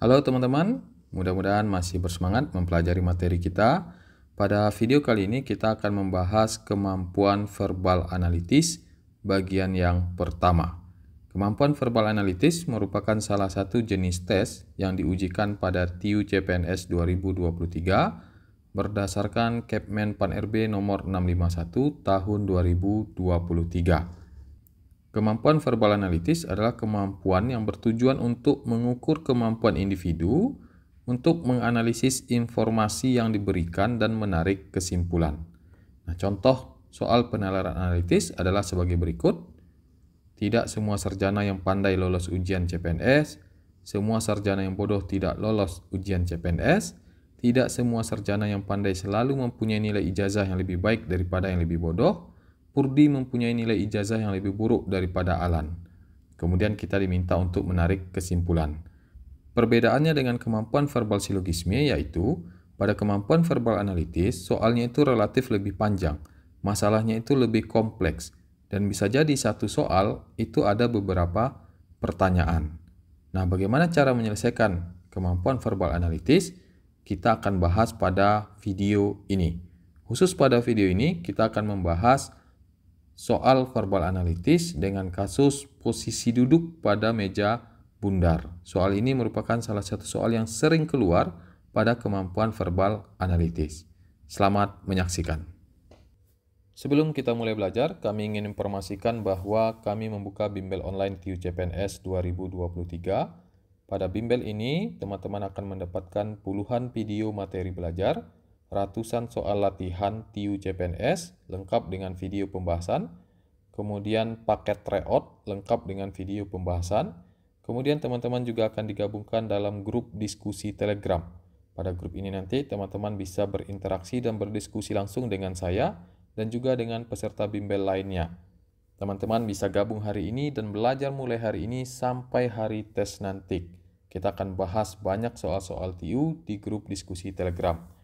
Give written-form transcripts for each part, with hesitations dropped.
Halo teman-teman, mudah-mudahan masih bersemangat mempelajari materi kita. Pada video kali ini kita akan membahas kemampuan verbal analitis bagian yang pertama. Kemampuan verbal analitis merupakan salah satu jenis tes yang diujikan pada TIU CPNS 2023 berdasarkan Kepmen Pan-RB nomor 651 tahun 2023. Kemampuan verbal analitis adalah kemampuan yang bertujuan untuk mengukur kemampuan individu untuk menganalisis informasi yang diberikan dan menarik kesimpulan. Nah, contoh soal penalaran analitis adalah sebagai berikut. Tidak semua sarjana yang pandai lolos ujian CPNS, semua sarjana yang bodoh tidak lolos ujian CPNS, tidak semua sarjana yang pandai selalu mempunyai nilai ijazah yang lebih baik daripada yang lebih bodoh, Purdi mempunyai nilai ijazah yang lebih buruk daripada Alan. Kemudian kita diminta untuk menarik kesimpulan. Perbedaannya dengan kemampuan verbal silogisme yaitu, pada kemampuan verbal analitis, soalnya itu relatif lebih panjang, masalahnya itu lebih kompleks, dan bisa jadi satu soal itu ada beberapa pertanyaan. Nah, bagaimana cara menyelesaikan kemampuan verbal analitis? Kita akan bahas pada video ini. Khusus pada video ini, kita akan membahas soal verbal analitis dengan kasus posisi duduk pada meja bundar. Soal ini merupakan salah satu soal yang sering keluar pada kemampuan verbal analitis. Selamat menyaksikan. Sebelum kita mulai belajar, kami ingin informasikan bahwa kami membuka bimbel online TIU CPNS 2023. Pada bimbel ini, teman-teman akan mendapatkan puluhan video materi belajar, ratusan soal latihan TIU CPNS lengkap dengan video pembahasan, kemudian paket tryout lengkap dengan video pembahasan, kemudian teman-teman juga akan digabungkan dalam grup diskusi Telegram. Pada grup ini nanti teman-teman bisa berinteraksi dan berdiskusi langsung dengan saya dan juga dengan peserta bimbel lainnya. Teman-teman bisa gabung hari ini dan belajar mulai hari ini sampai hari tes nanti. Kita akan bahas banyak soal-soal TIU di grup diskusi Telegram.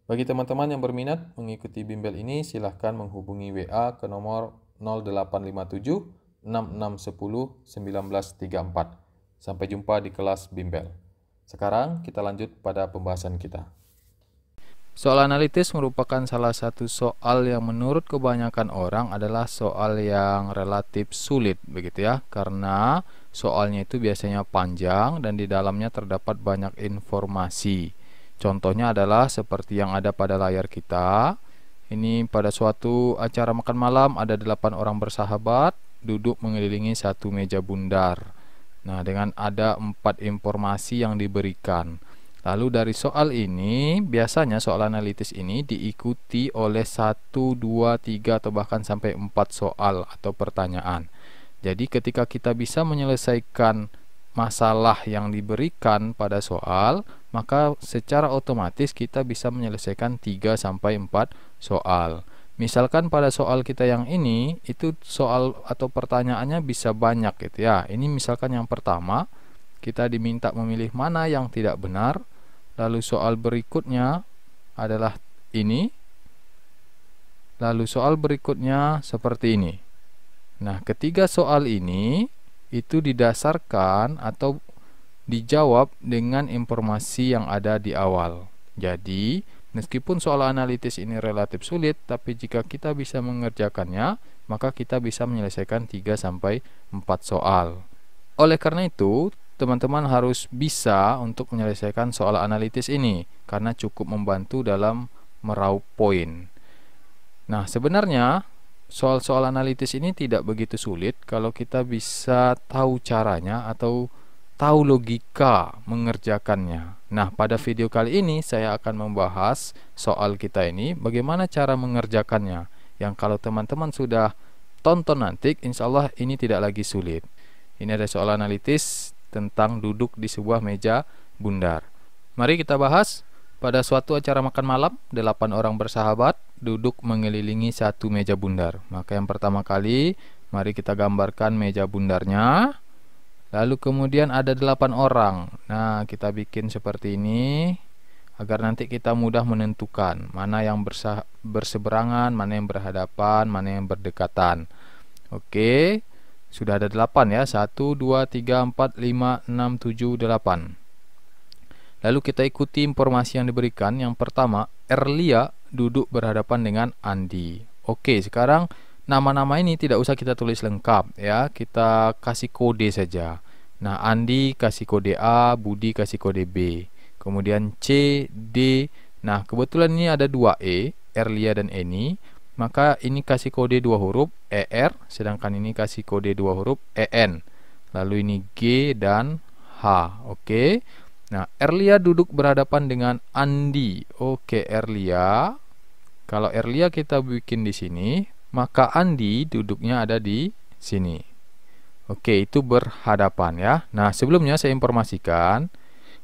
Bagi teman-teman yang berminat mengikuti bimbel ini, silahkan menghubungi WA ke nomor 0857 6610 1934. Sampai jumpa di kelas bimbel. Sekarang kita lanjut pada pembahasan kita. Soal analitis merupakan salah satu soal yang menurut kebanyakan orang adalah soal yang relatif sulit, begitu ya, karena soalnya itu biasanya panjang dan di dalamnya terdapat banyak informasi. Contohnya adalah seperti yang ada pada layar kita. Ini pada suatu acara makan malam ada 8 orang bersahabat duduk mengelilingi satu meja bundar. Nah, dengan ada 4 informasi yang diberikan. Lalu dari soal ini, biasanya soal analitis ini diikuti oleh 1, 2, 3 atau bahkan sampai 4 soal atau pertanyaan. Jadi ketika kita bisa menyelesaikan masalah yang diberikan pada soal, maka secara otomatis kita bisa menyelesaikan 3 sampai 4 soal. Misalkan pada soal kita yang ini, itu soal atau pertanyaannya bisa banyak gitu ya. Ini misalkan yang pertama, kita diminta memilih mana yang tidak benar. Lalu soal berikutnya adalah ini. Lalu soal berikutnya seperti ini. Nah, ketiga soal ini itu didasarkan atau dijawab dengan informasi yang ada di awal. Jadi, meskipun soal analitis ini relatif sulit, tapi jika kita bisa mengerjakannya, maka kita bisa menyelesaikan 3 sampai 4 soal. Oleh karena itu, teman-teman harus bisa untuk menyelesaikan soal analitis ini karena cukup membantu dalam meraup poin. Nah, sebenarnya soal-soal analitis ini tidak begitu sulit kalau kita bisa tahu caranya atau tahu logika mengerjakannya. Nah, pada video kali ini saya akan membahas soal kita ini bagaimana cara mengerjakannya. Yang kalau teman-teman sudah tonton nanti, insya Allah ini tidak lagi sulit. Ini ada soal analitis tentang duduk di sebuah meja bundar. Mari kita bahas. Pada suatu acara makan malam, 8 orang bersahabat duduk mengelilingi satu meja bundar. Maka yang pertama kali, mari kita gambarkan meja bundarnya. Lalu kemudian ada 8 orang. Nah, kita bikin seperti ini agar nanti kita mudah menentukan mana yang berseberangan, mana yang berhadapan, mana yang berdekatan. Oke, sudah ada 8 ya. 1, 2, 3, 4, 5, 6, 7, 8. Lalu kita ikuti informasi yang diberikan. Yang pertama, Erlia duduk berhadapan dengan Andi. Oke, sekarang nama-nama ini tidak usah kita tulis lengkap ya, kita kasih kode saja. Nah, Andi kasih kode A, Budi kasih kode B, kemudian C, D. Nah, kebetulan ini ada 2 E, Erlia dan Eni, maka ini kasih kode 2 huruf ER, sedangkan ini kasih kode 2 huruf EN. Lalu ini G dan H. Oke. Nah, Erlia duduk berhadapan dengan Andi. Oke, Erlia. Kalau Erlia kita bikin di sini, maka Andi duduknya ada di sini. Oke, itu berhadapan ya. Nah, sebelumnya saya informasikan,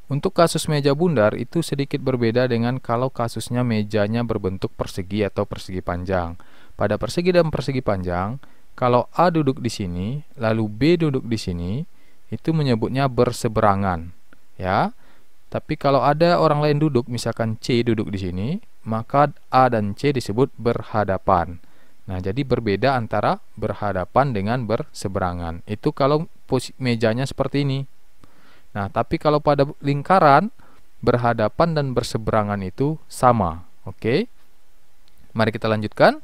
untuk kasus meja bundar itu sedikit berbeda dengan kalau kasusnya mejanya berbentuk persegi atau persegi panjang. Pada persegi dan persegi panjang, kalau A duduk di sini, lalu B duduk di sini, itu menyebutnya berseberangan, ya. Tapi kalau ada orang lain duduk, misalkan C duduk di sini, maka A dan C disebut berhadapan. Nah, jadi berbeda antara berhadapan dengan berseberangan. Itu kalau mejanya seperti ini. Nah, tapi kalau pada lingkaran, berhadapan dan berseberangan itu sama. Oke. Mari kita lanjutkan.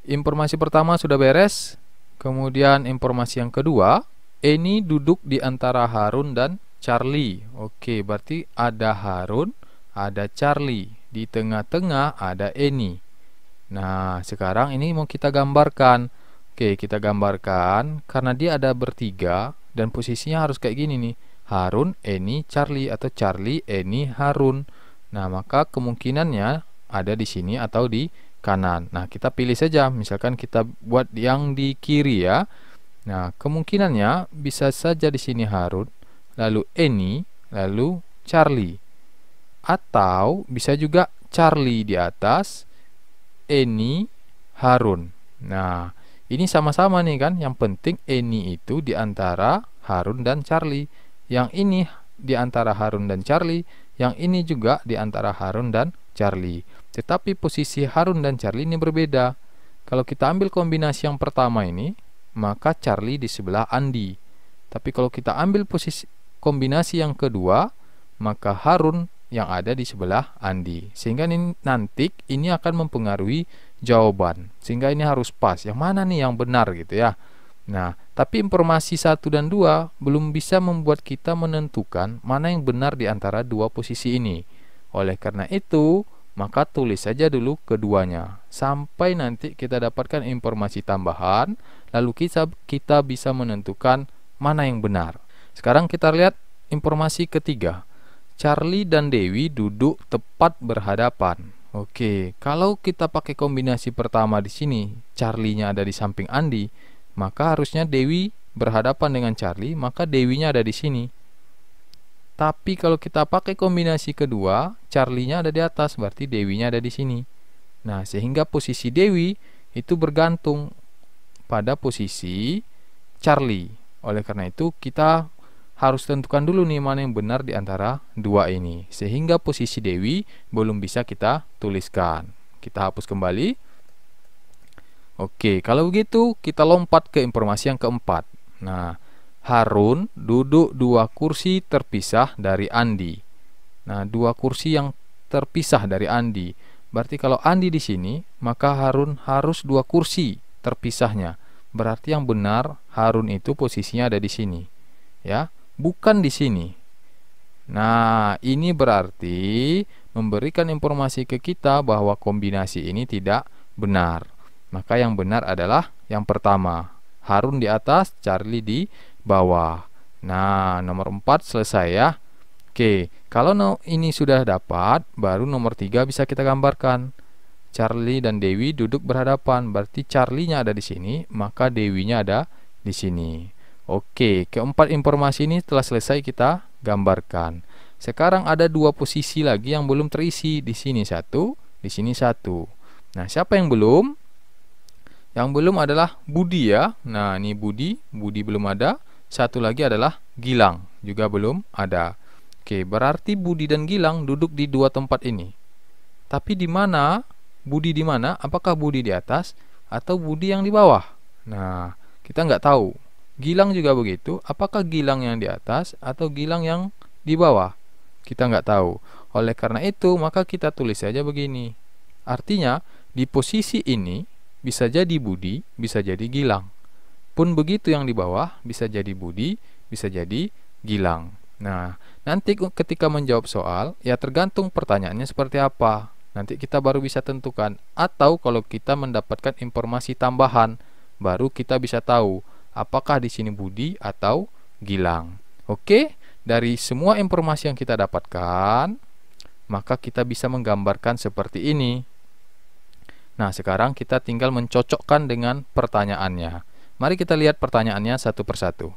Informasi pertama sudah beres. Kemudian informasi yang kedua, Eni duduk di antara Harun dan Charlie. Oke, berarti ada Harun, ada Charlie. Di tengah-tengah ada Eni. Nah, sekarang ini mau kita gambarkan. Oke, kita gambarkan karena dia ada bertiga dan posisinya harus kayak gini nih. Harun, Eni, Charlie, atau Charlie, Eni, Harun. Nah, maka kemungkinannya ada di sini atau di kanan. Nah, kita pilih saja. Misalkan kita buat yang di kiri ya. Nah, kemungkinannya bisa saja di sini Harun, lalu Eni, lalu Charlie. Atau bisa juga Charlie di atas, Eni, Harun. Nah, ini sama-sama nih kan. Yang penting Eni itu di antara Harun dan Charlie. Yang ini di antara Harun dan Charlie. Yang ini juga di antara Harun dan Charlie. Tetapi posisi Harun dan Charlie ini berbeda. Kalau kita ambil kombinasi yang pertama ini, maka Charlie di sebelah Andi. Tapi kalau kita ambil posisi kombinasi yang kedua, maka Harun yang ada di sebelah Andi. Sehingga nanti ini akan mempengaruhi jawaban. Sehingga ini harus pas. Yang mana nih yang benar gitu ya. Nah, tapi informasi 1 dan 2 belum bisa membuat kita menentukan mana yang benar di antara dua posisi ini. Oleh karena itu, maka tulis saja dulu keduanya. Sampai nanti kita dapatkan informasi tambahan, lalu kita bisa menentukan mana yang benar. Sekarang kita lihat informasi ketiga. Charlie dan Dewi duduk tepat berhadapan. Oke, kalau kita pakai kombinasi pertama di sini, Charlie-nya ada di samping Andi, maka harusnya Dewi berhadapan dengan Charlie, maka Dewinya ada di sini. Tapi kalau kita pakai kombinasi kedua, Charlie-nya ada di atas, berarti Dewinya ada di sini. Nah, sehingga posisi Dewi itu bergantung pada posisi Charlie. Oleh karena itu, kita harus tentukan dulu nih mana yang benar di antara dua ini. Sehingga posisi Dewi belum bisa kita tuliskan. Kita hapus kembali. Oke, kalau begitu kita lompat ke informasi yang keempat. Nah, Harun duduk 2 kursi terpisah dari Andi. Nah, 2 kursi yang terpisah dari Andi. Berarti kalau Andi di sini, maka Harun harus 2 kursi terpisahnya. Berarti yang benar Harun itu posisinya ada di sini. Ya, bukan di sini. Nah, ini berarti memberikan informasi ke kita bahwa kombinasi ini tidak benar. Maka yang benar adalah yang pertama, Harun di atas, Charlie di bawah. Nah, nomor 4 selesai ya. Oke, kalau ini sudah dapat, baru nomor 3 bisa kita gambarkan. Charlie dan Dewi duduk berhadapan, berarti Charlie-nya ada di sini, maka Dewi-nya ada di sini. Oke, keempat informasi ini telah selesai kita gambarkan. Sekarang ada 2 posisi lagi yang belum terisi. Di sini 1, di sini 1. Nah, siapa yang belum? Yang belum adalah Budi ya. Nah, ini Budi belum ada. Satu lagi adalah Gilang, juga belum ada. Oke, berarti Budi dan Gilang duduk di 2 tempat ini. Tapi di mana? Budi di mana? Apakah Budi di atas atau Budi yang di bawah? Nah, kita nggak tahu. Gilang juga begitu. Apakah Gilang yang di atas atau Gilang yang di bawah? Kita nggak tahu. Oleh karena itu, maka kita tulis saja begini. Artinya, di posisi ini bisa jadi Budi, bisa jadi Gilang. Pun begitu yang di bawah, bisa jadi Budi, bisa jadi Gilang. Nah, nanti ketika menjawab soal, ya tergantung pertanyaannya seperti apa. Nanti kita baru bisa tentukan. Atau kalau kita mendapatkan informasi tambahan, baru kita bisa tahu apakah di sini Budi atau Gilang. Oke, dari semua informasi yang kita dapatkan, maka kita bisa menggambarkan seperti ini. Nah, sekarang kita tinggal mencocokkan dengan pertanyaannya. Mari kita lihat pertanyaannya satu persatu.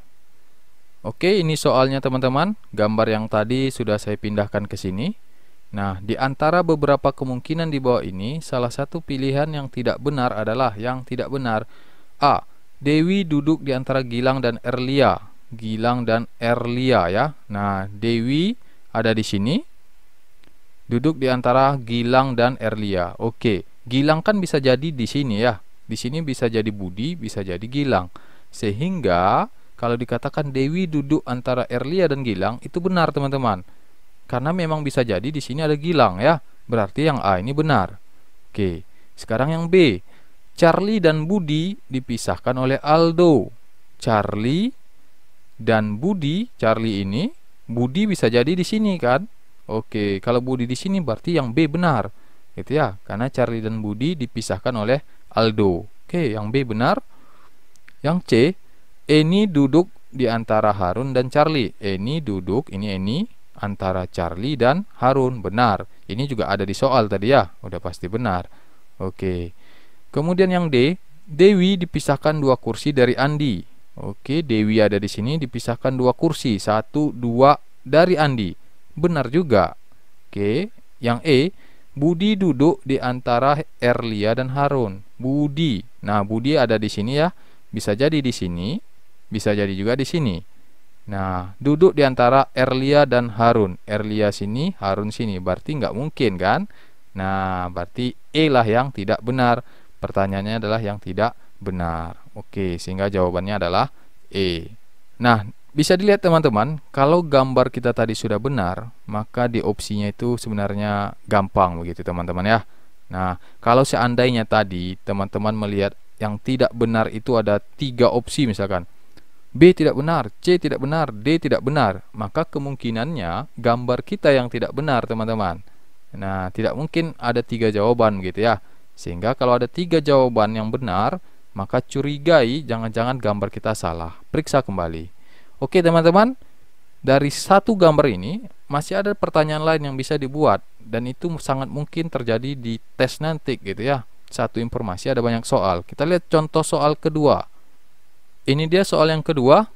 Oke, ini soalnya teman-teman. Gambar yang tadi sudah saya pindahkan ke sini. Nah, di antara beberapa kemungkinan di bawah ini, salah satu pilihan yang tidak benar adalah yang tidak benar. A. Dewi duduk di antara Gilang dan Erlia. Gilang dan Erlia ya. Nah, Dewi ada di sini. Duduk di antara Gilang dan Erlia. Oke, Gilang kan bisa jadi di sini ya. Di sini bisa jadi Budi, bisa jadi Gilang. Sehingga kalau dikatakan Dewi duduk antara Erlia dan Gilang, itu benar teman-teman. Karena memang bisa jadi di sini ada Gilang ya. Berarti yang A ini benar. Oke, sekarang yang B. Charlie dan Budi dipisahkan oleh Aldo. Charlie dan Budi, Charlie ini, Budi bisa jadi di sini kan? Oke, kalau Budi di sini berarti yang B benar. Gitu ya, karena Charlie dan Budi dipisahkan oleh Aldo. Oke, yang B benar. Yang C, Eni duduk di antara Harun dan Charlie. Eni duduk, ini Eni, antara Charlie dan Harun. Benar. Ini juga ada di soal tadi ya. Udah pasti benar. Oke. Kemudian yang D, Dewi dipisahkan 2 kursi dari Andi. Oke, Dewi ada di sini dipisahkan 2 kursi. 1, 2 dari Andi. Benar juga. Oke. Yang E, Budi duduk di antara Erlia dan Harun. Budi. Nah, Budi ada di sini ya. Bisa jadi di sini, bisa jadi juga di sini. Nah, duduk di antara Erlia dan Harun. Erlia sini, Harun sini. Berarti nggak mungkin kan? Nah, berarti E lah yang tidak benar. Pertanyaannya adalah yang tidak benar. Oke, sehingga jawabannya adalah E. Nah, bisa dilihat teman-teman, kalau gambar kita tadi sudah benar, maka di opsinya itu sebenarnya gampang begitu teman-teman ya. Nah, kalau seandainya tadi teman-teman melihat yang tidak benar itu ada 3 opsi misalkan, B tidak benar, C tidak benar, D tidak benar, maka kemungkinannya gambar kita yang tidak benar teman-teman. Nah, tidak mungkin ada 3 jawaban gitu ya. Sehingga kalau ada 3 jawaban yang benar, maka curigai jangan-jangan gambar kita salah. Periksa kembali. Oke teman-teman, dari satu gambar ini masih ada pertanyaan lain yang bisa dibuat, dan itu sangat mungkin terjadi di tes nanti gitu ya. Satu informasi ada banyak soal. Kita lihat contoh soal kedua. Ini dia soal yang kedua.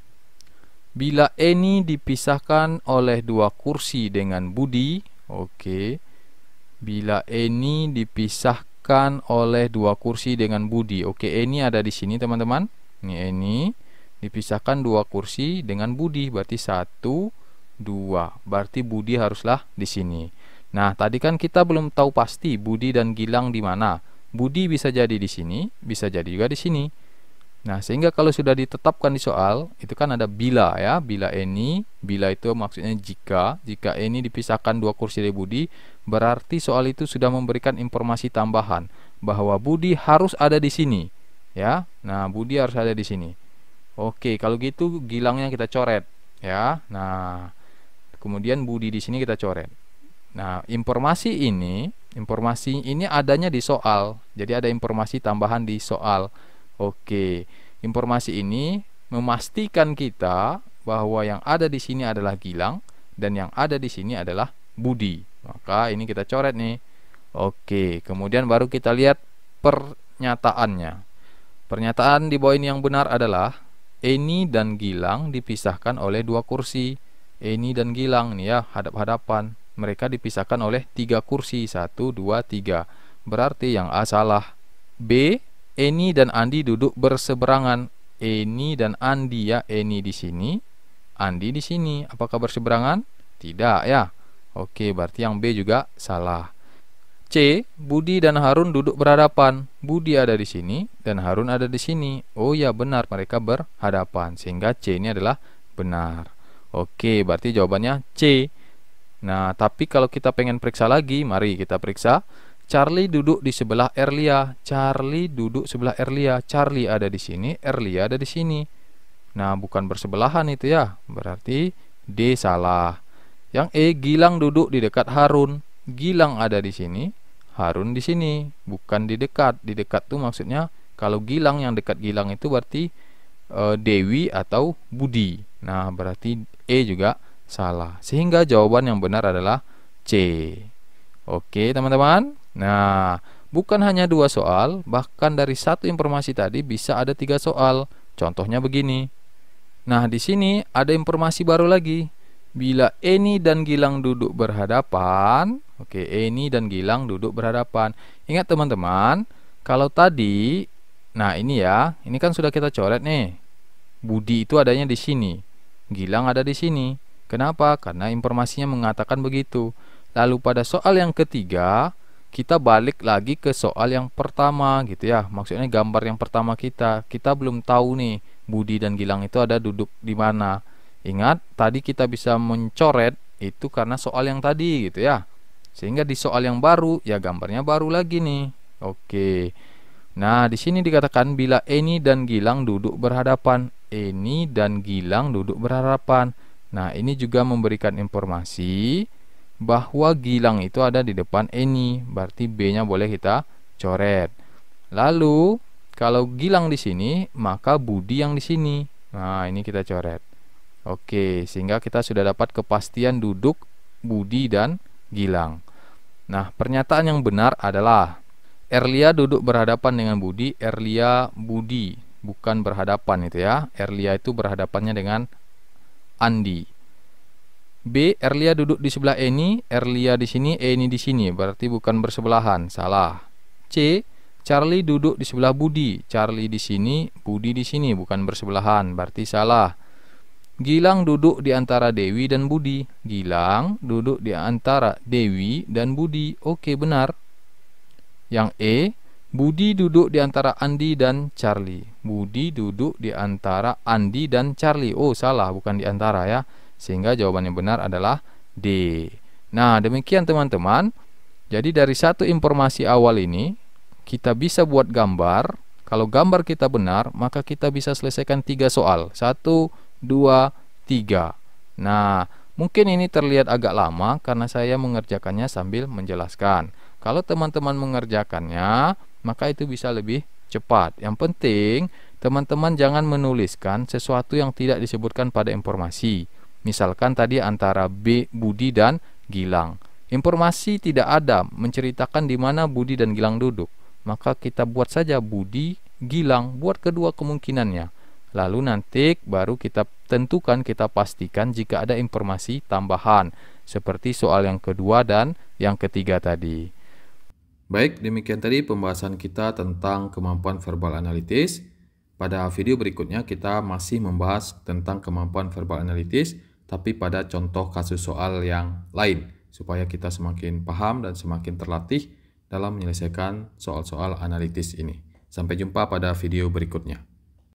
Bila Eni dipisahkan oleh 2 kursi dengan Budi. Oke. Bila Eni dipisahkan oleh 2 kursi dengan Budi. Oke, Eni ada di sini teman-teman. Ini Eni dipisahkan 2 kursi dengan Budi. Berarti 1, 2. Berarti Budi haruslah di sini. Nah, tadi kan kita belum tahu pasti Budi dan Gilang di mana. Budi bisa jadi di sini, bisa jadi juga di sini. Nah, sehingga kalau sudah ditetapkan di soal, itu kan ada bila ya, bila Eni, bila itu maksudnya jika Eni dipisahkan 2 kursi dari Budi, berarti soal itu sudah memberikan informasi tambahan bahwa Budi harus ada di sini, ya. Nah, Budi harus ada di sini. Oke, kalau gitu Gilangnya kita coret, ya. Nah, kemudian Budi di sini kita coret. Nah, informasi ini adanya di soal. Jadi ada informasi tambahan di soal. Oke, informasi ini memastikan kita bahwa yang ada di sini adalah Gilang dan yang ada di sini adalah Budi. Maka ini kita coret nih. Oke, kemudian baru kita lihat pernyataannya. Pernyataan di bawah ini yang benar adalah Eni dan Gilang dipisahkan oleh 2 kursi. Eni dan Gilang nih ya, hadap-hadapan. Mereka dipisahkan oleh 3 kursi. 1, 2, 3. Berarti yang A salah. B, Eni dan Andi duduk berseberangan. Eni dan Andi ya. Eni di sini, Andi di sini. Apakah berseberangan? Tidak ya. Oke, berarti yang B juga salah. C, Budi dan Harun duduk berhadapan. Budi ada di sini dan Harun ada di sini. Oh ya, benar, mereka berhadapan. Sehingga C ini adalah benar. Oke, berarti jawabannya C. Nah, tapi kalau kita pengen periksa lagi, mari kita periksa. Charlie duduk di sebelah Erlia. Charlie duduk sebelah Erlia. Charlie ada di sini, Erlia ada di sini. Nah, bukan bersebelahan itu ya. Berarti D salah. Yang E, Gilang duduk di dekat Harun. Gilang ada di sini, Harun di sini. Bukan di dekat. Di dekat tuh maksudnya kalau Gilang, yang dekat Gilang itu berarti Dewi atau Budi. Nah, berarti E juga salah. Sehingga jawaban yang benar adalah C. Oke, teman-teman. Nah, bukan hanya 2 soal, bahkan dari satu informasi tadi bisa ada 3 soal. Contohnya begini. Nah, di sini ada informasi baru lagi. Bila Eni dan Gilang duduk berhadapan, oke, Eni dan Gilang duduk berhadapan. Ingat teman-teman, kalau tadi, nah ini ya, ini kan sudah kita coret nih. Budi itu adanya di sini, Gilang ada di sini. Kenapa? Karena informasinya mengatakan begitu. Lalu pada soal yang ketiga, kita balik lagi ke soal yang pertama gitu ya. Maksudnya gambar yang pertama kita belum tahu nih Budi dan Gilang itu ada duduk di mana. Ingat, tadi kita bisa mencoret itu karena soal yang tadi gitu ya. Sehingga di soal yang baru ya gambarnya baru lagi nih. Oke. Nah, di sini dikatakan bila Eni dan Gilang duduk berhadapan. Eni dan Gilang duduk berhadapan. Nah, ini juga memberikan informasi bahwa Gilang itu ada di depan Eni. Berarti B-nya boleh kita coret. Lalu, kalau Gilang di sini, maka Budi yang di sini. Nah, ini kita coret. Oke, sehingga kita sudah dapat kepastian duduk Budi dan Gilang. Nah, pernyataan yang benar adalah Erlia duduk berhadapan dengan Budi. Erlia, Budi, bukan berhadapan itu ya. Erlia itu berhadapannya dengan Andi. B, Erlia duduk di sebelah Eni. Erlia di sini, Eni di sini. Berarti bukan bersebelahan. Salah. C, Charlie duduk di sebelah Budi. Charlie di sini, Budi di sini. Bukan bersebelahan. Berarti salah. Gilang duduk di antara Dewi dan Budi. Gilang duduk di antara Dewi dan Budi. Oke, benar. Yang E, Budi duduk di antara Andi dan Charlie. Budi duduk di antara Andi dan Charlie. Oh, salah, bukan di antara ya. Sehingga jawaban yang benar adalah D. Nah, demikian teman-teman. Jadi dari satu informasi awal ini, kita bisa buat gambar. Kalau gambar kita benar, maka kita bisa selesaikan 3 soal. 1, 2, 3. Nah, mungkin ini terlihat agak lama karena saya mengerjakannya sambil menjelaskan. Kalau teman-teman mengerjakannya, maka itu bisa lebih cepat. Yang penting, teman-teman jangan menuliskan sesuatu yang tidak disebutkan pada informasi. Misalkan tadi antara B, Budi dan Gilang. Informasi tidak ada menceritakan di mana Budi dan Gilang duduk. Maka kita buat saja Budi, Gilang, buat kedua kemungkinannya. Lalu nanti baru kita tentukan, kita pastikan jika ada informasi tambahan seperti soal yang kedua dan yang ketiga tadi. Baik, demikian tadi pembahasan kita tentang kemampuan verbal analitis. Pada video berikutnya kita masih membahas tentang kemampuan verbal analitis, tapi pada contoh kasus soal yang lain, supaya kita semakin paham dan semakin terlatih dalam menyelesaikan soal-soal analitis ini. Sampai jumpa pada video berikutnya.